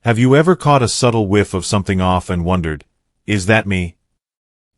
Have you ever caught a subtle whiff of something off and wondered, is that me?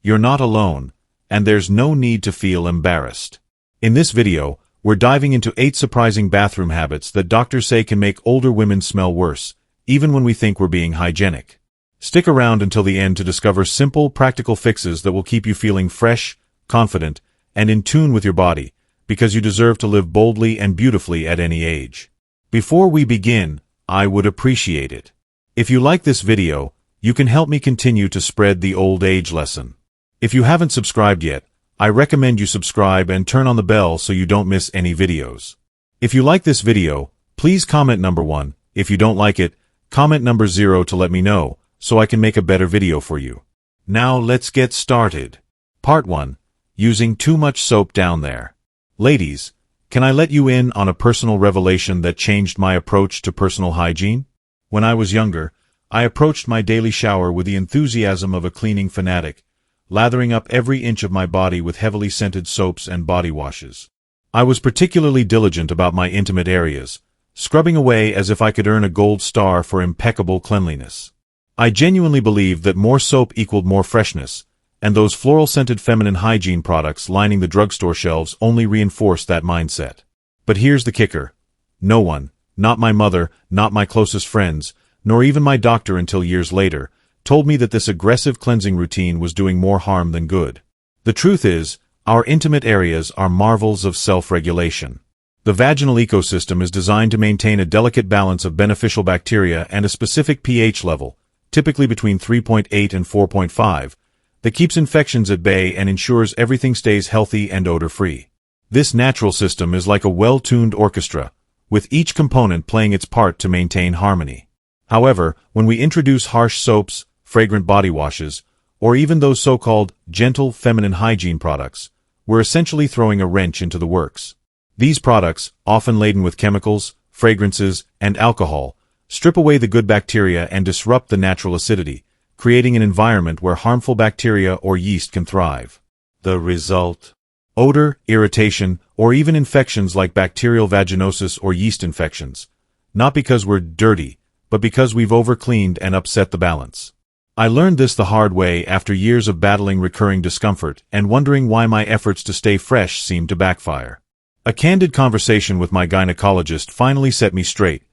You're not alone, and there's no need to feel embarrassed. In this video, we're diving into 8 surprising bathroom habits that doctors say can make older women smell worse, even when we think we're being hygienic. Stick around until the end to discover simple, practical fixes that will keep you feeling fresh, confident, and in tune with your body, because you deserve to live boldly and beautifully at any age. Before we begin, I would appreciate it if you like this video. You can help me continue to spread the old age lesson. If you haven't subscribed yet, I recommend you subscribe and turn on the bell so you don't miss any videos. If you like this video, please comment number 1. If you don't like it, comment number 0 to let me know, so I can make a better video for you. Now let's get started. Part 1. Using too much soap down there. Ladies, can I let you in on a personal revelation that changed my approach to personal hygiene? When I was younger, I approached my daily shower with the enthusiasm of a cleaning fanatic, lathering up every inch of my body with heavily scented soaps and body washes. I was particularly diligent about my intimate areas, scrubbing away as if I could earn a gold star for impeccable cleanliness. I genuinely believed that more soap equaled more freshness, and those floral-scented feminine hygiene products lining the drugstore shelves only reinforced that mindset. But here's the kicker. No one, not my mother, not my closest friends, nor even my doctor until years later, told me that this aggressive cleansing routine was doing more harm than good. The truth is, our intimate areas are marvels of self-regulation. The vaginal ecosystem is designed to maintain a delicate balance of beneficial bacteria and a specific pH level, typically between 3.8 and 4.5, that keeps infections at bay and ensures everything stays healthy and odor-free. This natural system is like a well-tuned orchestra, with each component playing its part to maintain harmony. However, when we introduce harsh soaps, fragrant body washes, or even those so-called gentle feminine hygiene products, we're essentially throwing a wrench into the works. These products, often laden with chemicals, fragrances, and alcohol, strip away the good bacteria and disrupt the natural acidity, creating an environment where harmful bacteria or yeast can thrive. The result? Odor, irritation, or even infections like bacterial vaginosis or yeast infections. Not because we're dirty, but because we've overcleaned and upset the balance. I learned this the hard way after years of battling recurring discomfort and wondering why my efforts to stay fresh seemed to backfire. A candid conversation with my gynecologist finally set me straight.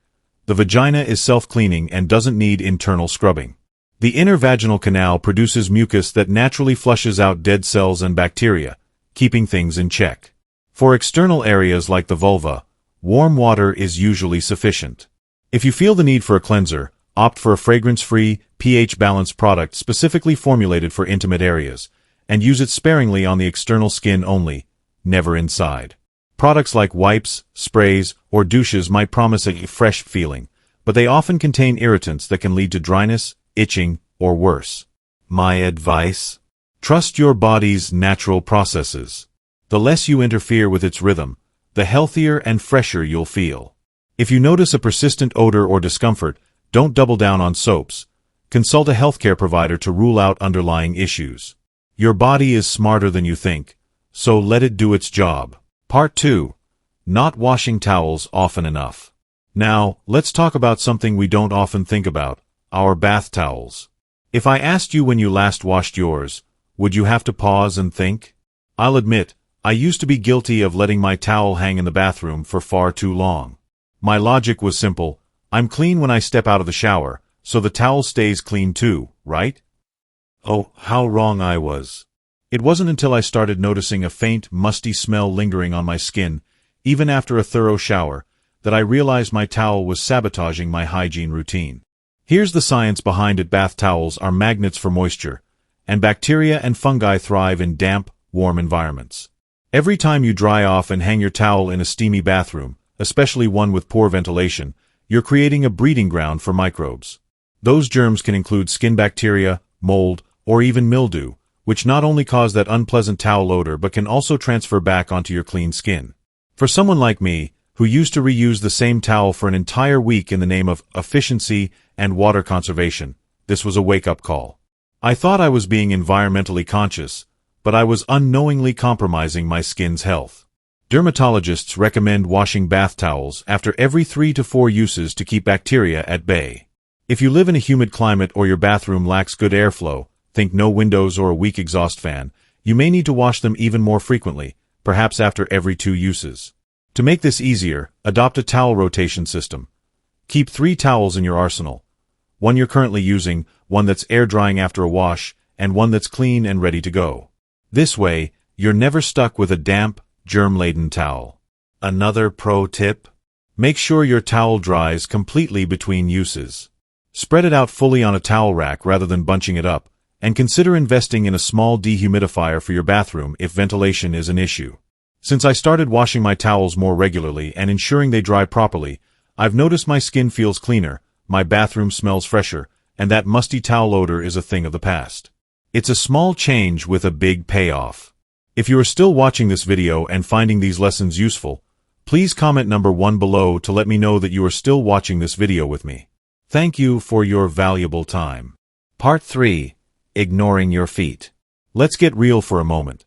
The vagina is self-cleaning and doesn't need internal scrubbing. The inner vaginal canal produces mucus that naturally flushes out dead cells and bacteria, keeping things in check. For external areas like the vulva, warm water is usually sufficient. If you feel the need for a cleanser, opt for a fragrance-free, pH-balanced product specifically formulated for intimate areas, and use it sparingly on the external skin only, never inside. Products like wipes, sprays, or douches might promise a fresh feeling, but they often contain irritants that can lead to dryness, itching, or worse. My advice? Trust your body's natural processes. The less you interfere with its rhythm, the healthier and fresher you'll feel. If you notice a persistent odor or discomfort, don't double down on soaps. Consult a healthcare provider to rule out underlying issues. Your body is smarter than you think, so let it do its job. Part 2. Not washing towels often enough. Now, let's talk about something we don't often think about, our bath towels. If I asked you when you last washed yours, would you have to pause and think? I'll admit, I used to be guilty of letting my towel hang in the bathroom for far too long. My logic was simple: I'm clean when I step out of the shower, so the towel stays clean too, right? Oh, how wrong I was. It wasn't until I started noticing a faint, musty smell lingering on my skin, even after a thorough shower, that I realized my towel was sabotaging my hygiene routine. Here's the science behind it. Bath towels are magnets for moisture, and bacteria and fungi thrive in damp, warm environments. Every time you dry off and hang your towel in a steamy bathroom, especially one with poor ventilation, you're creating a breeding ground for microbes. Those germs can include skin bacteria, mold, or even mildew, which not only cause that unpleasant towel odor but can also transfer back onto your clean skin. For someone like me, who used to reuse the same towel for an entire week in the name of efficiency and water conservation, this was a wake-up call. I thought I was being environmentally conscious, but I was unknowingly compromising my skin's health. Dermatologists recommend washing bath towels after every 3 to 4 uses to keep bacteria at bay. If you live in a humid climate or your bathroom lacks good airflow, think no windows or a weak exhaust fan, you may need to wash them even more frequently, perhaps after every 2 uses. To make this easier, adopt a towel rotation system. Keep 3 towels in your arsenal. One you're currently using, one that's air drying after a wash, and one that's clean and ready to go. This way, you're never stuck with a damp, germ-laden towel. Another pro tip? Make sure your towel dries completely between uses. Spread it out fully on a towel rack rather than bunching it up, and consider investing in a small dehumidifier for your bathroom if ventilation is an issue. Since I started washing my towels more regularly and ensuring they dry properly, I've noticed my skin feels cleaner, my bathroom smells fresher, and that musty towel odor is a thing of the past. It's a small change with a big payoff. If you are still watching this video and finding these lessons useful, please comment number 1 below to let me know that you are still watching this video with me. Thank you for your valuable time. Part 3. Ignoring your feet. Let's get real for a moment.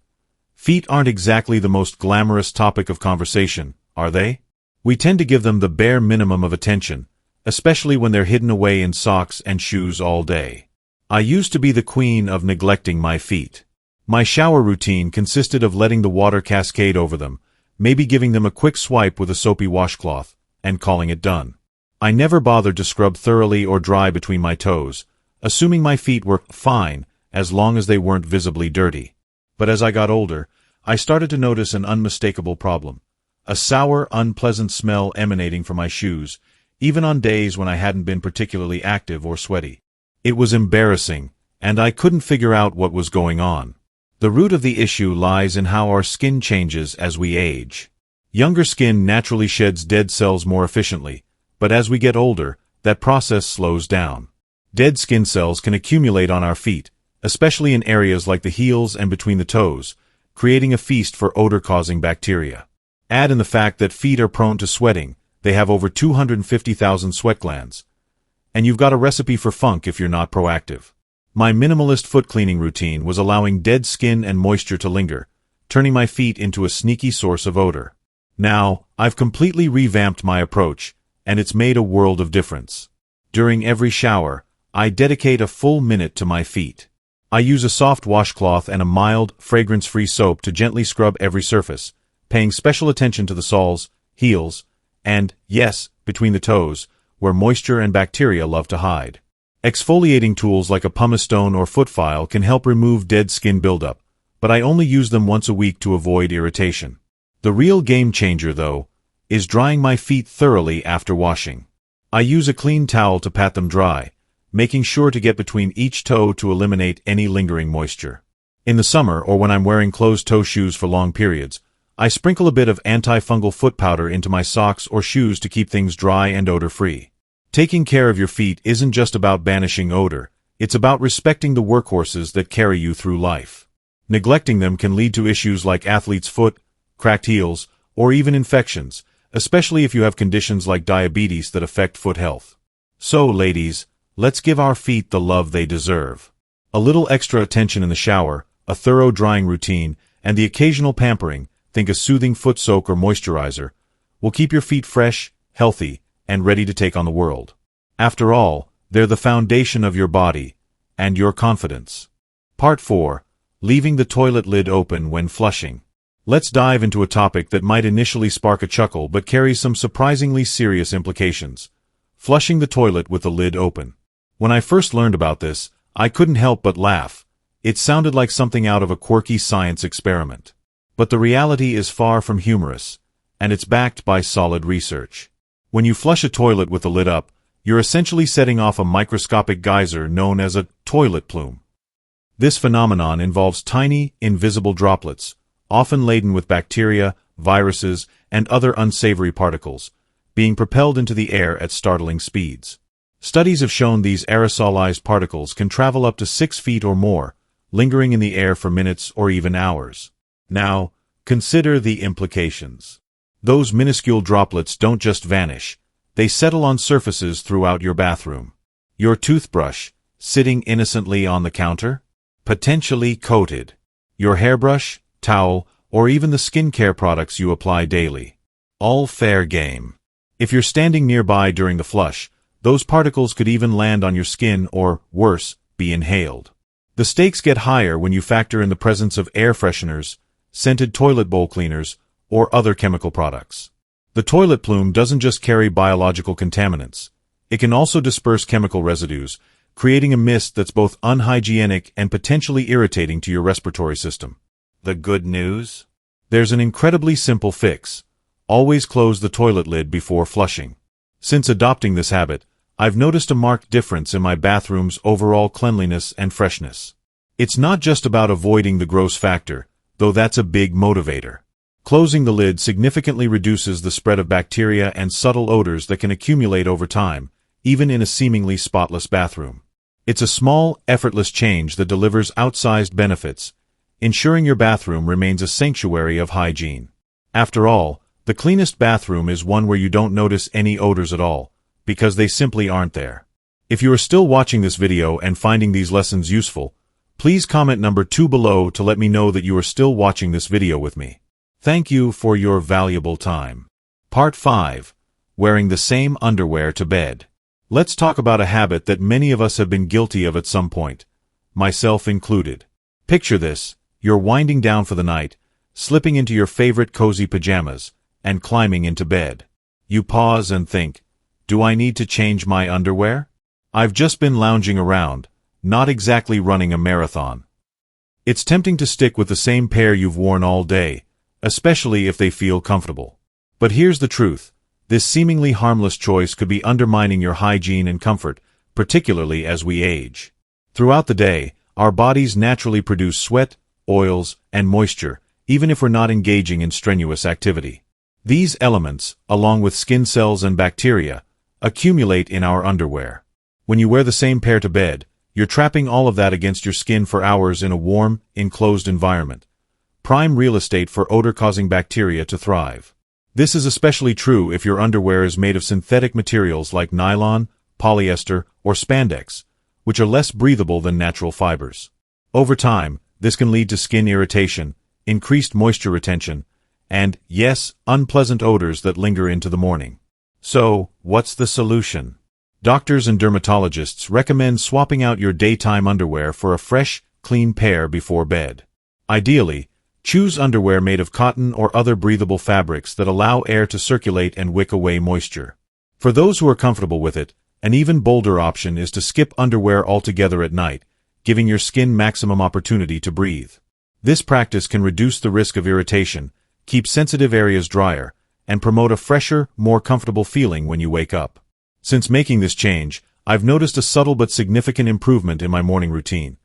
Feet aren't exactly the most glamorous topic of conversation, are they? We tend to give them the bare minimum of attention, especially when they're hidden away in socks and shoes all day. I used to be the queen of neglecting my feet. My shower routine consisted of letting the water cascade over them, maybe giving them a quick swipe with a soapy washcloth, and calling it done. I never bothered to scrub thoroughly or dry between my toes, assuming my feet were fine as long as they weren't visibly dirty. But as I got older, I started to notice an unmistakable problem. A sour, unpleasant smell emanating from my shoes, even on days when I hadn't been particularly active or sweaty. It was embarrassing, and I couldn't figure out what was going on. The root of the issue lies in how our skin changes as we age. Younger skin naturally sheds dead cells more efficiently, but as we get older, that process slows down. Dead skin cells can accumulate on our feet, especially in areas like the heels and between the toes, creating a feast for odor-causing bacteria. Add in the fact that feet are prone to sweating. They have over 250,000 sweat glands. And you've got a recipe for funk if you're not proactive. My minimalist foot cleaning routine was allowing dead skin and moisture to linger, turning my feet into a sneaky source of odor. Now, I've completely revamped my approach, and it's made a world of difference. During every shower, I dedicate a full minute to my feet. I use a soft washcloth and a mild, fragrance-free soap to gently scrub every surface, paying special attention to the soles, heels, and, yes, between the toes, where moisture and bacteria love to hide. Exfoliating tools like a pumice stone or foot file can help remove dead skin buildup, but I only use them once a week to avoid irritation. The real game changer, though, is drying my feet thoroughly after washing. I use a clean towel to pat them dry, making sure to get between each toe to eliminate any lingering moisture. In the summer or when I'm wearing closed-toe shoes for long periods, I sprinkle a bit of antifungal foot powder into my socks or shoes to keep things dry and odor-free. Taking care of your feet isn't just about banishing odor, it's about respecting the workhorses that carry you through life. Neglecting them can lead to issues like athlete's foot, cracked heels, or even infections, especially if you have conditions like diabetes that affect foot health. So, ladies, let's give our feet the love they deserve. A little extra attention in the shower, a thorough drying routine, and the occasional pampering, think a soothing foot soak or moisturizer, will keep your feet fresh, healthy, and ready to take on the world. After all, they're the foundation of your body and your confidence. Part 4. Leaving the toilet lid open when flushing. Let's dive into a topic that might initially spark a chuckle but carries some surprisingly serious implications. Flushing the toilet with the lid open. When I first learned about this, I couldn't help but laugh. It sounded like something out of a quirky science experiment. But the reality is far from humorous, and it's backed by solid research. When you flush a toilet with the lid up, you're essentially setting off a microscopic geyser known as a toilet plume. This phenomenon involves tiny, invisible droplets, often laden with bacteria, viruses, and other unsavory particles, being propelled into the air at startling speeds. Studies have shown these aerosolized particles can travel up to 6 feet or more, lingering in the air for minutes or even hours. Now, consider the implications. Those minuscule droplets don't just vanish, they settle on surfaces throughout your bathroom. Your toothbrush, sitting innocently on the counter, potentially coated. Your hairbrush, towel, or even the skincare products you apply daily. All fair game. If you're standing nearby during the flush, Those particles could even land on your skin or, worse, be inhaled. The stakes get higher when you factor in the presence of air fresheners, scented toilet bowl cleaners, or other chemical products. The toilet plume doesn't just carry biological contaminants. It can also disperse chemical residues, creating a mist that's both unhygienic and potentially irritating to your respiratory system. The good news? There's an incredibly simple fix. Always close the toilet lid before flushing. Since adopting this habit, I've noticed a marked difference in my bathroom's overall cleanliness and freshness. It's not just about avoiding the gross factor, though that's a big motivator. Closing the lid significantly reduces the spread of bacteria and subtle odors that can accumulate over time, even in a seemingly spotless bathroom. It's a small, effortless change that delivers outsized benefits, ensuring your bathroom remains a sanctuary of hygiene. After all, the cleanest bathroom is one where you don't notice any odors at all, because they simply aren't there. If you are still watching this video and finding these lessons useful, please comment number 2 below to let me know that you are still watching this video with me. Thank you for your valuable time. Part 5. Wearing the same underwear to bed. Let's talk about a habit that many of us have been guilty of at some point, myself included. Picture this: you're winding down for the night, slipping into your favorite cozy pajamas, and climbing into bed. You pause and think, do I need to change my underwear? I've just been lounging around, not exactly running a marathon. It's tempting to stick with the same pair you've worn all day, especially if they feel comfortable. But here's the truth: this seemingly harmless choice could be undermining your hygiene and comfort, particularly as we age. Throughout the day, our bodies naturally produce sweat, oils, and moisture, even if we're not engaging in strenuous activity. These elements, along with skin cells and bacteria, accumulate in our underwear. When you wear the same pair to bed, you're trapping all of that against your skin for hours in a warm, enclosed environment. Prime real estate for odor-causing bacteria to thrive. This is especially true if your underwear is made of synthetic materials like nylon, polyester, or spandex, which are less breathable than natural fibers. Over time, this can lead to skin irritation, increased moisture retention, and, yes, unpleasant odors that linger into the morning. So, what's the solution? Doctors and dermatologists recommend swapping out your daytime underwear for a fresh, clean pair before bed. Ideally, choose underwear made of cotton or other breathable fabrics that allow air to circulate and wick away moisture. For those who are comfortable with it, an even bolder option is to skip underwear altogether at night, giving your skin maximum opportunity to breathe. This practice can reduce the risk of irritation, keep sensitive areas drier, and promote a fresher, more comfortable feeling when you wake up. Since making this change, I've noticed a subtle but significant improvement in my morning routine.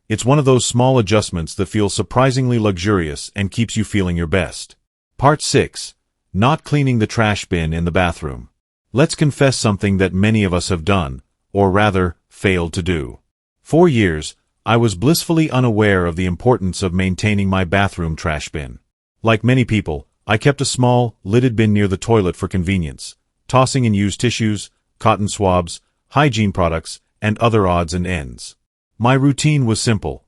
It's one of those small adjustments that feels surprisingly luxurious and keeps you feeling your best. Part 6. Not cleaning the trash bin in the bathroom. Let's confess something that many of us have done, or rather, failed to do. For years, I was blissfully unaware of the importance of maintaining my bathroom trash bin. Like many people, I kept a small, lidded bin near the toilet for convenience, tossing in used tissues, cotton swabs, hygiene products, and other odds and ends. My routine was simple: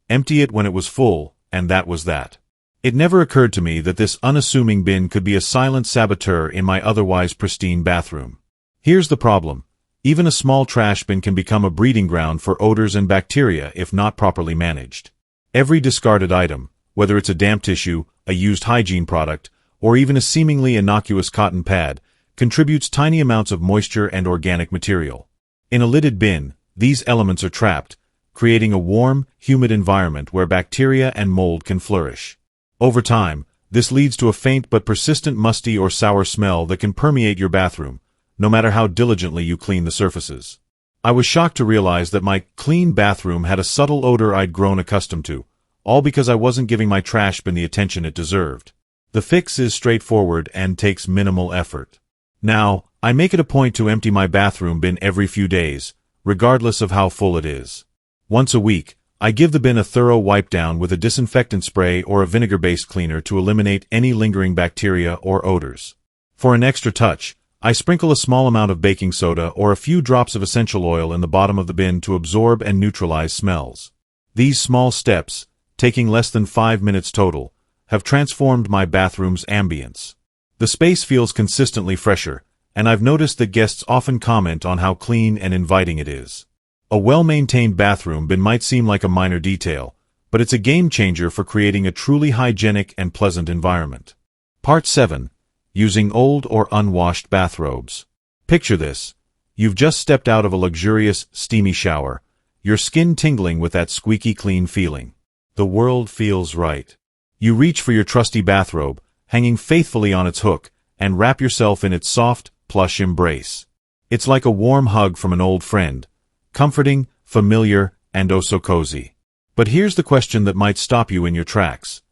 empty it when it was full, and that was that. It never occurred to me that this unassuming bin could be a silent saboteur in my otherwise pristine bathroom. Here's the problem: even a small trash bin can become a breeding ground for odors and bacteria if not properly managed. Every discarded item, whether it's a damp tissue, a used hygiene product, or even a seemingly innocuous cotton pad, contributes tiny amounts of moisture and organic material. In a lidded bin, these elements are trapped, creating a warm, humid environment where bacteria and mold can flourish. Over time, this leads to a faint but persistent musty or sour smell that can permeate your bathroom, no matter how diligently you clean the surfaces. I was shocked to realize that my clean bathroom had a subtle odor I'd grown accustomed to, all because I wasn't giving my trash bin the attention it deserved. The fix is straightforward and takes minimal effort. Now, I make it a point to empty my bathroom bin every few days, regardless of how full it is. Once a week, I give the bin a thorough wipe down with a disinfectant spray or a vinegar-based cleaner to eliminate any lingering bacteria or odors. For an extra touch, I sprinkle a small amount of baking soda or a few drops of essential oil in the bottom of the bin to absorb and neutralize smells. These small steps, taking less than 5 minutes total, have transformed my bathroom's ambience. The space feels consistently fresher, and I've noticed that guests often comment on how clean and inviting it is. A well-maintained bathroom bin might seem like a minor detail, but it's a game-changer for creating a truly hygienic and pleasant environment. Part 7. Using old or unwashed bathrobes. Picture this. You've just stepped out of a luxurious, steamy shower, your skin tingling with that squeaky clean feeling. The world feels right. You reach for your trusty bathrobe, hanging faithfully on its hook, and wrap yourself in its soft, plush embrace. It's like a warm hug from an old friend, comforting, familiar, and oh so cozy. But here's the question that might stop you in your tracks.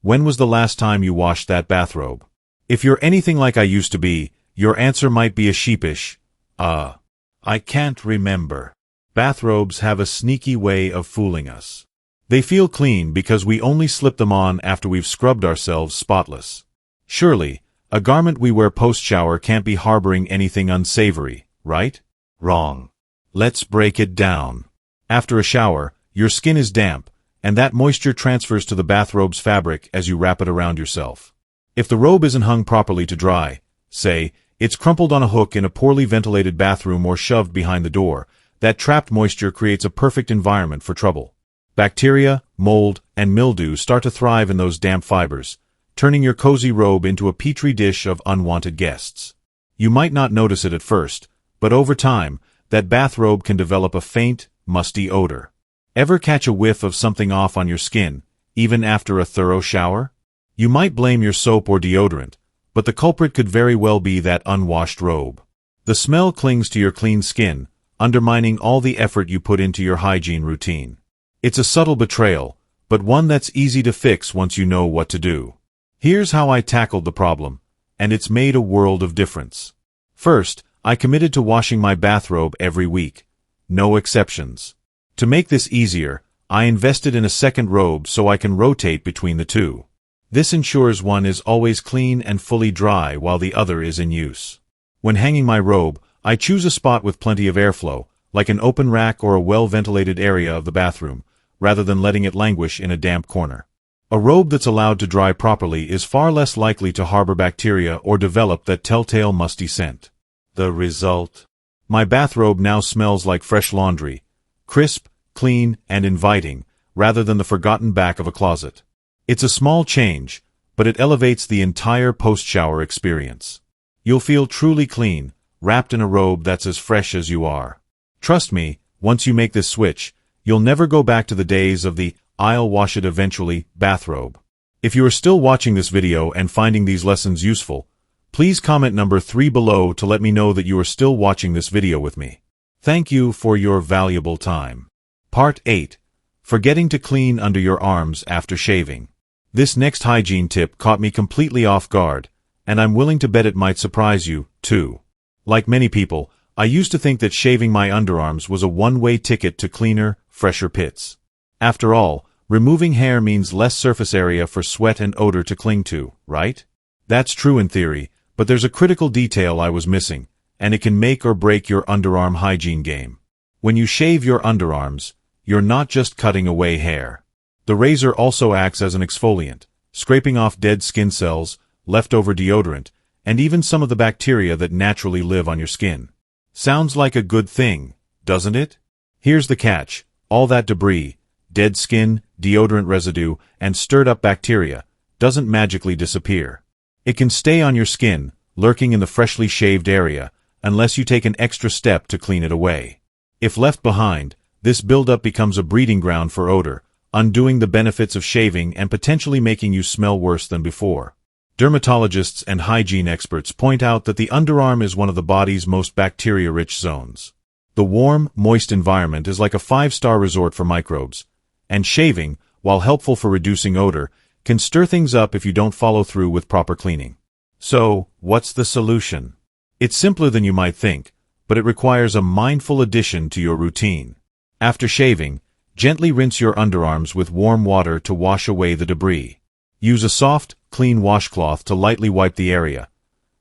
When was the last time you washed that bathrobe? If you're anything like I used to be, your answer might be a sheepish, I can't remember. Bathrobes have a sneaky way of fooling us. They feel clean because we only slip them on after we've scrubbed ourselves spotless. Surely, a garment we wear post-shower can't be harboring anything unsavory, right? Wrong. Let's break it down. After a shower, your skin is damp, and that moisture transfers to the bathrobe's fabric as you wrap it around yourself. If the robe isn't hung properly to dry, say, it's crumpled on a hook in a poorly ventilated bathroom or shoved behind the door, that trapped moisture creates a perfect environment for trouble. Bacteria, mold, and mildew start to thrive in those damp fibers, turning your cozy robe into a petri dish of unwanted guests. You might not notice it at first, but over time, that bathrobe can develop a faint, musty odor. Ever catch a whiff of something off on your skin, even after a thorough shower? You might blame your soap or deodorant, but the culprit could very well be that unwashed robe. The smell clings to your clean skin, undermining all the effort you put into your hygiene routine. It's a subtle betrayal, but one that's easy to fix once you know what to do. Here's how I tackled the problem, and it's made a world of difference. First, I committed to washing my bathrobe every week. No exceptions. To make this easier, I invested in a second robe so I can rotate between the two. This ensures one is always clean and fully dry while the other is in use. When hanging my robe, I choose a spot with plenty of airflow, like an open rack or a well-ventilated area of the bathroom, rather than letting it languish in a damp corner. A robe that's allowed to dry properly is far less likely to harbor bacteria or develop that telltale musty scent. The result? My bathrobe now smells like fresh laundry, crisp, clean, and inviting, rather than the forgotten back of a closet. It's a small change, but it elevates the entire post-shower experience. You'll feel truly clean, wrapped in a robe that's as fresh as you are. Trust me, once you make this switch, you'll never go back to the days of the "I'll wash it eventually" bathrobe. If you are still watching this video and finding these lessons useful, please comment number 3 below to let me know that you are still watching this video with me. Thank you for your valuable time. Part 8. Forgetting to clean under your arms after shaving. This next hygiene tip caught me completely off guard, and I'm willing to bet it might surprise you, too. Like many people, I used to think that shaving my underarms was a one-way ticket to cleaner, fresher pits. After all, removing hair means less surface area for sweat and odor to cling to, right? That's true in theory, but there's a critical detail I was missing, and it can make or break your underarm hygiene game. When you shave your underarms, you're not just cutting away hair. The razor also acts as an exfoliant, scraping off dead skin cells, leftover deodorant, and even some of the bacteria that naturally live on your skin. Sounds like a good thing, doesn't it? Here's the catch. All that debris, dead skin, deodorant residue, and stirred-up bacteria, doesn't magically disappear. It can stay on your skin, lurking in the freshly shaved area, unless you take an extra step to clean it away. If left behind, this buildup becomes a breeding ground for odor, undoing the benefits of shaving and potentially making you smell worse than before. Dermatologists and hygiene experts point out that the underarm is one of the body's most bacteria-rich zones. The warm, moist environment is like a 5-star resort for microbes, and shaving, while helpful for reducing odor, can stir things up if you don't follow through with proper cleaning. So, what's the solution? It's simpler than you might think, but it requires a mindful addition to your routine. After shaving, gently rinse your underarms with warm water to wash away the debris. Use a soft, clean washcloth to lightly wipe the area.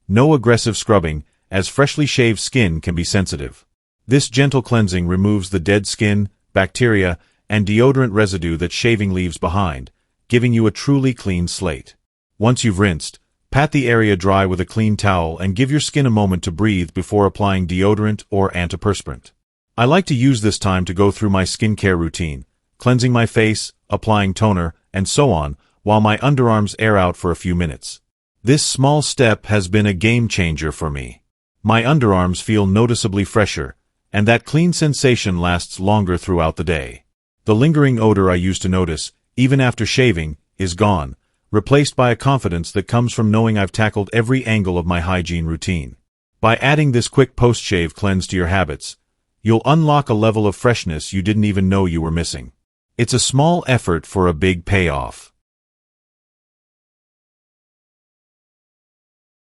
No aggressive scrubbing, as freshly shaved skin can be sensitive. This gentle cleansing removes the dead skin, bacteria, and deodorant residue that shaving leaves behind, giving you a truly clean slate. Once you've rinsed, Pat the area dry with a clean towel and give your skin a moment to breathe before applying deodorant or antiperspirant. I like to use this time to go through my skincare routine, cleansing my face, applying toner, and so on, while my underarms air out for a few minutes. This small step has been a game changer for me. My underarms feel noticeably fresher, and that clean sensation lasts longer throughout the day. The lingering odor I used to notice, even after shaving, is gone, replaced by a confidence that comes from knowing I've tackled every angle of my hygiene routine. By adding this quick post-shave cleanse to your habits, you'll unlock a level of freshness you didn't even know you were missing. It's a small effort for a big payoff.